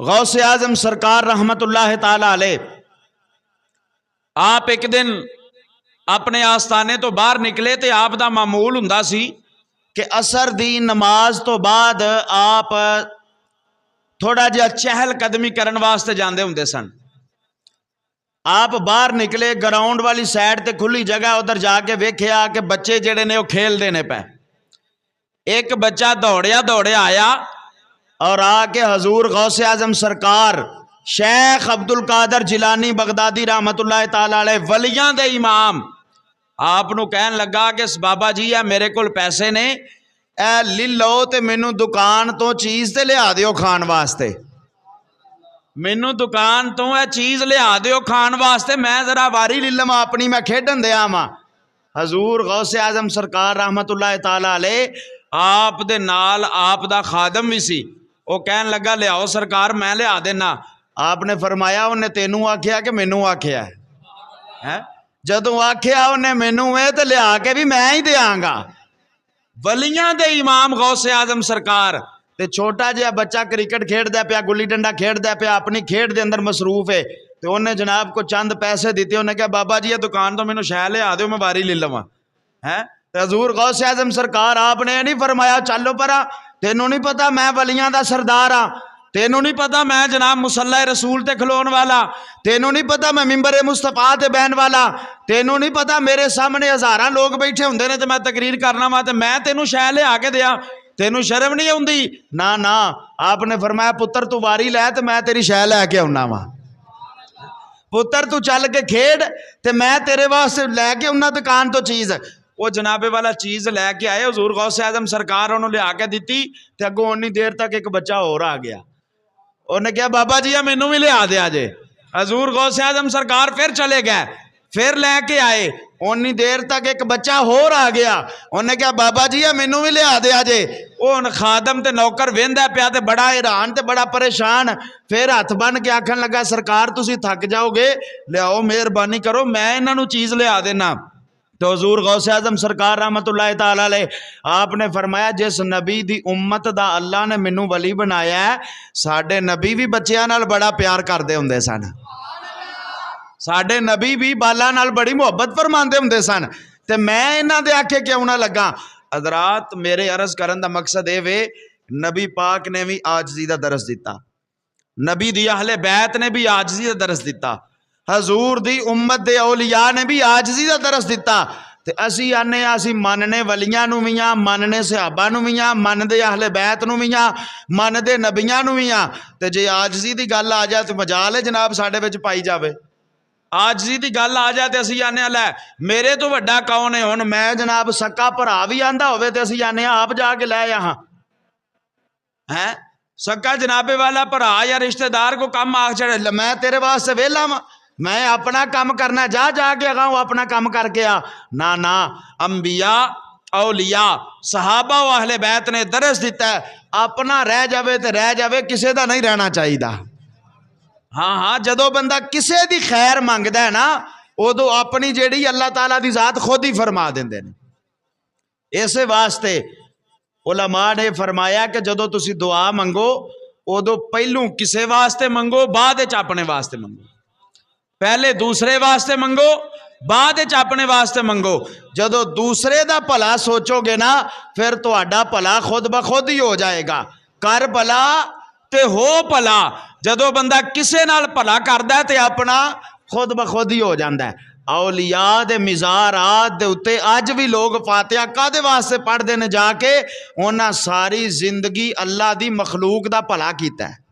गौसे आजम सरकार रहमतुल्लाह ताला अलैह, आप एक दिन अपने आस्थाने तो बाहर निकले तो आप दा मामूल हुंदा सी कि असर दी नमाज तो बाद आप थोड़ा जिहा चहल कदमी करने वास्ते जाते हुंदे सन। आप बाहर निकले, ग्राउंड वाली साइड ते खुली जगह, उधर जाके वेख्या कि बच्चे जेड़े ने वो खेलते ने पे। एक बच्चा दौड़िया दौड़िया आया और आके हजूर गौसे आजम सरकार शेख अब्दुल कादर जिलानी बगदादी रहमतुल्लाह ताला अलैह वलियां दे इमाम आप नूं कहन लगा कि बाबा जी है मेरे कोल पैसे ने, ए ले लो ते मैनू दुकान तो चीज़ ते लिया दिओ खाण वास्ते, मैनू दुकान तो यह चीज़ लिया दिओ खाण वास्ते, मैं जरा वारी ले लवां अपनी, मैं खेडन दिया वां। हजूर गौसे आजम सरकार रहमतुल्लाह ताला अलैह आप दे नाल आप दा खादम भी सी, वो कहन लगा लियाओ सरकार मैं लिया देना। आपने फरमाया उन्हें तेनू आख्या कि मैनू आख्या है? जदों आख्या उन्हें मैनू है तो लिया के भी मैं ही देंगा। वलियां दे इमाम गौसे आजम सरकार ते छोटा जिहा बच्चा क्रिकेट खेडदा पिया, गुल्ली डंडा खेडदा पिया, अपनी खेड दे अंदर मसरूफ है। तो उन्हें जनाब को चंद पैसे दिते, उन्हें कहा बाबा जी ये दुकान तो मैनू शह लिया दो, मैं बारी ले लवां है। तो हजूर गौसे आजम सरकार आपने नहीं फरमाया चलो परा, तेनू नहीं पता मैं वलियां दा सरदार हाँ, तेनू नहीं पता मैं जनाब मुसल्ला रसूल ते खलोन वाला, तेनू नहीं पता मैं मिंबर मुस्तफा ते बहन वाला, तेनू नहीं पता मेरे सामने हज़ारां लोग बैठे होंदे ने ते मैं तकरीर करना वा ते मैं तेनू शह लिया के दिया, तेनू शर्म नहीं आउंदी? ना ना, आपने फरमाया पुत्र तू वारी लै ते मैं तेरी शह लैके आउना वा, पुत्र तू चल के खेड ते मैं तेरे वास्ते लैके आउना दुकान तो चीज़। वो जनाबे वाला चीज़ लैके आए, हजूर गौसे आजम सरकार उन्होंने लिया के दी ते अगों उन्नी देर तक एक बच्चा होर आ गया, उन्हें कहा बाबा जी मैनू भी लिया दिया जे। हजूर गौसे आजम सरकार फिर चले गए, फिर लैके आए, उन्नी देर तक एक बच्चा होर आ गया, उन्हें कहा बाबा जी मैनू भी लिया दिया जे। वो खादम ते नौकर वेंदा पिया ते बड़ा हैरान ते बड़ा परेशान, फिर हथ बन के आखन लगा सरकार तुसी थक जाओगे, लियाओ मेहरबानी करो मैं इन्हों चीज़ लिया देना। तो हजूर गौसे आजम सरकार रहमतुल्लाह ताला अलैह आपने फरमाया जिस नबी दी उम्मत दा अल्लाह ने मैनू वली बनाया है, साडे नबी भी बच्चियां नाल बड़ा प्यार करते हुंदे सन, साडे नबी भी बालां नाल बड़ी मुहब्बत फरमाते हुंदे सन, ते मैं इन्हां दे आखे क्यों ना लगा। हजरात मेरे अर्ज करन दा मकसद ये वे, नबी पाक ने भी आजजी दा दरस दिता, नबी दी अहले बैत ने भी आजजी दा दरस दिता, हजूर दी उम्मत दे औलिया ने भी आजजी दा दरस दिता। ते असी आने असी मनने वलियां नूं भी हां, मनने सहाबा नूं भी हां, मनदे अहले बैत नूं भी हां, मनदे नबियां नूं भी हां, ते जे आजजी दी गल आ जाए तो मजाल है जनाब साडे विच पाई जावे। आजजी दी गल आ जाए तो असी आने लै मेरे तो वड्डा कौन है, हुण मैं जनाब सक्का भरा भी आंदा होवे ते असी आने आप जाके लै यहाँ है, सक्का जनाबे वाला भरा या रिश्तेदार को कम आख चढ़े मैं तेरे वास्ते वेला वा, मैं अपना काम करना, जा जाके अगाऊ अपना काम करके आ। ना ना, अंबिया औलिया सहाबा व अहले बैत ने दरस दिता है, अपना रह जावे तो रह जावे, किसी का नहीं रहना चाहिए। हाँ हाँ, जदों बंदा किसी की खैर मंगदा है ना, उदों अपनी जेड़ी अल्लाह ताला दी जात खुद ही फरमा देंदे ने। इस वास्ते उलमा ने फरमाया कि जदों तुसी दुआ मंगो उदों पहलू किसी वास्ते मंगो, बाद अपने वास्ते मंगो, पहले दूसरे वास्ते मंगो, बाद अपने वास्ते मंगो। जदों दूसरे दा भला सोचोगे ना, फिर तुहाडा भला खुद ब खुद ही हो जाएगा। कर भला ते हो भला, जदों बंदा किसे नाल भला करदा ते अपना खुद ब खुद ही हो जाता है। औलिया दे मिज़ारात दे उत्ते अज भी लोग फातिहा कादे वास्ते पढ़ते हैं, जाके उन्हां सारी जिंदगी अल्लाह दी मखलूक दा भला कीता है,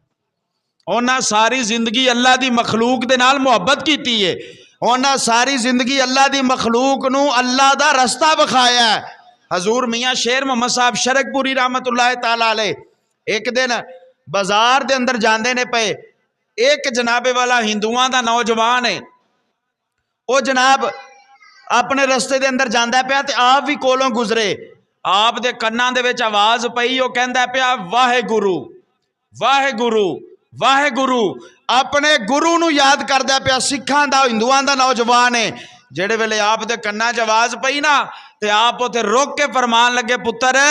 उन्हां सारी जिंदगी अल्लाह दी मखलूक दे नाल मुहब्बत कीती है, उन्हां सारी जिंदगी अल्लाह दी मखलूक नूं अल्लाह दा रस्ता विखाया है। हजूर मियाँ शेर मोहम्मद साहब शरकपुरी रहमतुल्लाह ताला अलैह एक दिन बाजार दे अंदर जांदे ने पे, एक जनाबे वाला हिंदुआं दा नौजवान है, वो जनाब अपने रस्ते दे अंदर जांदा पिया ते आप भी कोलों गुजरे, आप दे कन्नां दे विच आवाज़ पई, वो कहंदा पिया वाहेगुरु वाहेगुरु वाहेगुरु, अपने गुरु नूं याद करदा पिया। सिखां दा हिंदुआं दा नौजवान है, जेड़े वेले आप दे कन्नां च आवाज़ पई ना ते आप उत्थे रोक के फरमान लगे पुत्र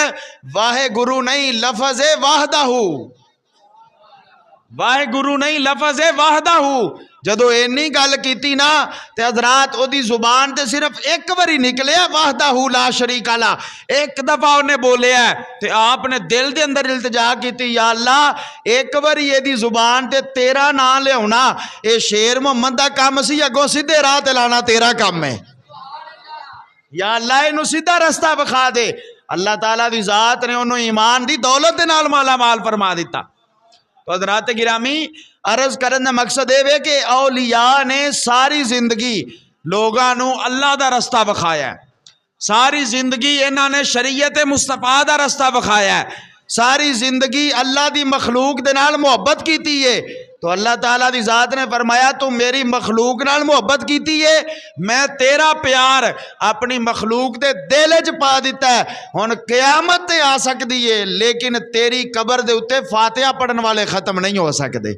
वाहेगुरु नहीं लफज है वाहदाहू, वाहिगुरु नहीं, लफज है वाहदाहू। जदों इन्नी गल कीती ना ते हजरात ओदी जुबान ते सिर्फ एक बारी निकलिया वाहदाहू ला शरीका ला, एक दफा उन्हें बोलिया ते आपने दिल दे अंदर इल्तिजा कीती, या अल्लाह एक बारी एदी जुबान ते तेरा नाम लियाउना, ये शेर मुहम्मद दा काम सी, अगों सीधे राह ते लाना तेरा काम है। या अल्लाह इनू सीधा रास्ता विखा दे। अल्लाह ताला दी जात ने उन्होंने ईमान दी दौलत दे नाल माला माल फरमा दिता। तो हज़रात गिरामी अर्ज करने का मकसद ये कि औलिया ने सारी जिंदगी लोगों को अल्लाह का रस्ता विखाया है, सारी जिंदगी इन्होंने शरीयत मुस्तफा का रस्ता विखाया है, सारी जिंदगी अल्लाह की मखलूक दे नाल मुहब्बत की है। तो अल्लाह ताला दी जात ने फरमाया तू मेरी मखलूक नाल मुहब्बत की है, मैं तेरा प्यार अपनी मखलूक दे दिल च पा दिता है। हुण क़यामत ते आ सकती है, लेकिन तेरी कबर दे उत्ते फातिहा पढ़न वाले खत्म नहीं हो सकते।